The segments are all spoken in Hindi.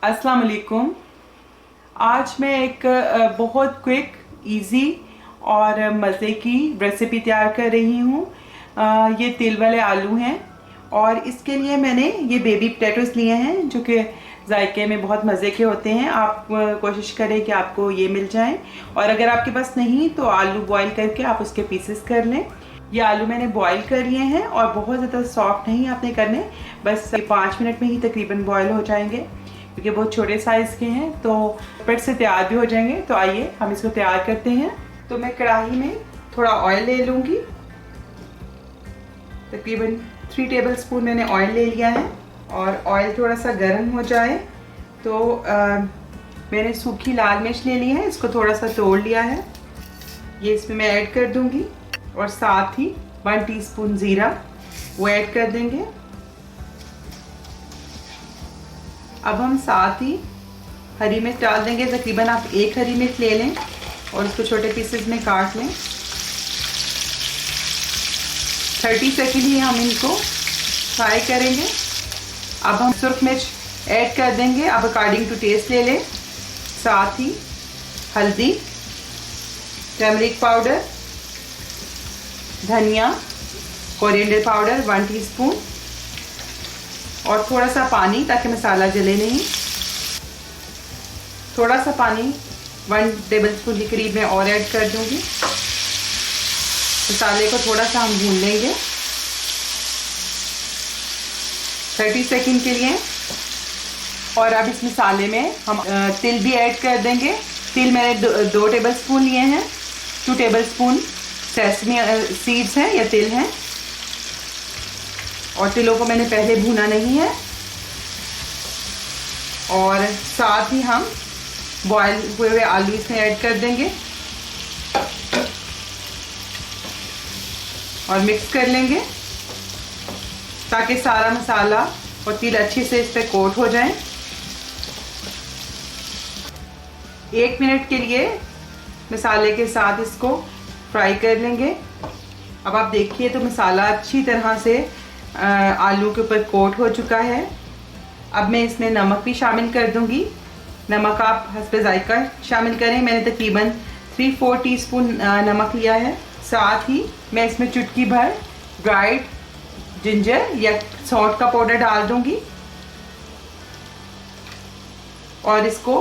अस्सलाम वालेकुम। आज मैं एक बहुत क्विक, इजी और मज़े की रेसिपी तैयार कर रही हूँ। ये तिल वाले आलू हैं और इसके लिए मैंने ये बेबी पोटैटोस लिए हैं जो कि जायके में बहुत मज़े के होते हैं। आप कोशिश करें कि आपको ये मिल जाएं, और अगर आपके पास नहीं तो आलू बॉईल करके आप उसके पीसेस कर लें। ये आलू मैंने बॉईल कर लिए हैं और बहुत ज़्यादा सॉफ्ट नहीं आपने करने, बस 5 मिनट में ही तकरीबन बॉईल हो जाएंगे क्योंकि बहुत छोटे साइज़ के हैं, तो फट से तैयार भी हो जाएंगे। तो आइए हम इसको तैयार करते हैं। तो मैं कढ़ाई में थोड़ा ऑयल ले लूँगी, तकरीबन 3 टेबलस्पून मैंने ऑयल ले लिया है। और ऑयल थोड़ा सा गर्म हो जाए तो मैंने सूखी लाल मिर्च ले ली है, इसको थोड़ा सा तोड़ लिया है, ये इसमें मैं ऐड कर दूँगी। और साथ ही 1 टीस्पून ज़ीरा वो ऐड कर देंगे। अब हम साथ ही हरी मिर्च डाल देंगे, तकरीबन आप 1 हरी मिर्च ले लें और उसको छोटे पीसेस में काट लें। 30 सेकेंड ही हम इनको फ्राई करेंगे। अब हम सुर्ख मिर्च ऐड कर देंगे, अब अकॉर्डिंग टू टेस्ट ले लें। साथ ही हल्दी, टर्मरिक पाउडर, धनिया, कोरिएंडर पाउडर 1 टीस्पून और थोड़ा सा पानी ताकि मसाला जले नहीं। थोड़ा सा पानी 1 टेबलस्पून के करीब मैं और ऐड कर दूंगी। मसाले को थोड़ा सा हम भून लेंगे 30 सेकंड के लिए। और अब इस मसाले में हम तिल भी ऐड कर देंगे। तिल मैंने 2 टेबलस्पून लिए हैं। 2 टेबलस्पून सेसमी सीड्स हैं या तिल हैं, और तिलों को मैंने पहले भूना नहीं है। और साथ ही हम बॉयल हुए हुए आलू इसमें ऐड कर देंगे और मिक्स कर लेंगे ताकि सारा मसाला और तिल अच्छे से इस पर कोट हो जाए। 1 मिनट के लिए मसाले के साथ इसको फ्राई कर लेंगे। अब आप देखिए तो मसाला अच्छी तरह से आलू के ऊपर कोट हो चुका है। अब मैं इसमें नमक भी शामिल कर दूंगी। नमक आप हस्बे जायका शामिल करें। मैंने तकरीबन 3-4 टीस्पून नमक लिया है। साथ ही मैं इसमें चुटकी भर ड्राइड जिंजर या सौंठ का पाउडर डाल दूंगी और इसको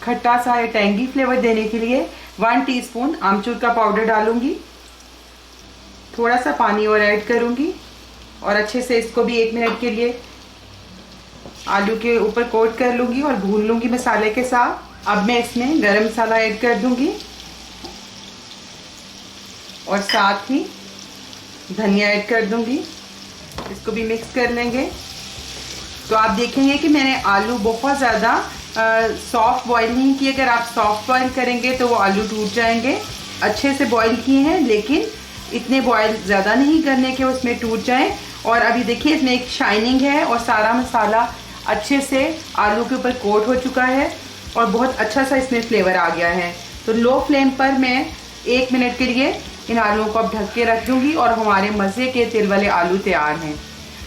खट्टा सा या टेंगी फ्लेवर देने के लिए 1 टीस्पून आमचूर का पाउडर डालूंगी। थोड़ा सा पानी और ऐड करूंगी और अच्छे से इसको भी 1 मिनट के लिए आलू के ऊपर कोट कर लूँगी और भून लूँगी मसाले के साथ। अब मैं इसमें गरम मसाला ऐड कर दूँगी और साथ ही धनिया ऐड कर दूँगी। इसको भी मिक्स कर लेंगे। तो आप देखेंगे कि मैंने आलू बहुत ज़्यादा सॉफ्ट बॉईल नहीं किए। अगर आप सॉफ्ट बॉईल करेंगे तो वो आलू टूट जाएंगे। अच्छे से बॉईल किए हैं, लेकिन इतने बॉईल ज़्यादा नहीं करने के उसमें टूट जाएं। और अभी देखिए इसमें एक शाइनिंग है और सारा मसाला अच्छे से आलू के ऊपर कोट हो चुका है और बहुत अच्छा सा इसमें फ्लेवर आ गया है। तो लो फ्लेम पर मैं 1 मिनट के लिए इन आलूओं को अब ढक के रख दूँगी और हमारे मज़े के तिल वाले आलू तैयार हैं।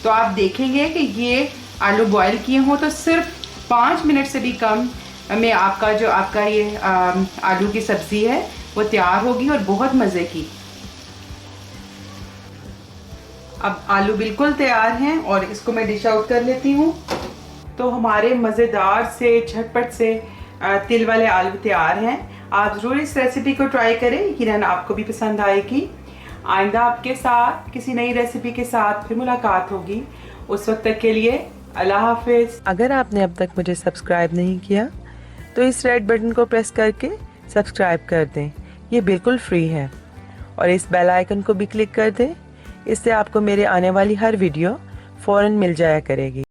तो आप देखेंगे कि ये आलू बॉयल किए हों तो सिर्फ 5 मिनट से भी कम में आपका ये आलू की सब्ज़ी है वो तैयार होगी और बहुत मज़े की। अब आलू बिल्कुल तैयार हैं और इसको मैं डिश आउट कर लेती हूँ। तो हमारे मज़ेदार से झटपट से तिल वाले आलू तैयार हैं। आप ज़रूर इस रेसिपी को ट्राई करें, यकीनन आपको भी पसंद आएगी। आइंदा आपके साथ किसी नई रेसिपी के साथ फिर मुलाकात होगी। उस वक्त तक के लिए अल्लाह हाफिज़। अगर आपने अब तक मुझे सब्सक्राइब नहीं किया तो इस रेड बटन को प्रेस करके सब्सक्राइब कर दें, ये बिल्कुल फ्री है। और इस बेल आइकन को भी क्लिक कर दें, इससे आपको मेरे आने वाली हर वीडियो फ़ौरन मिल जाया करेगी।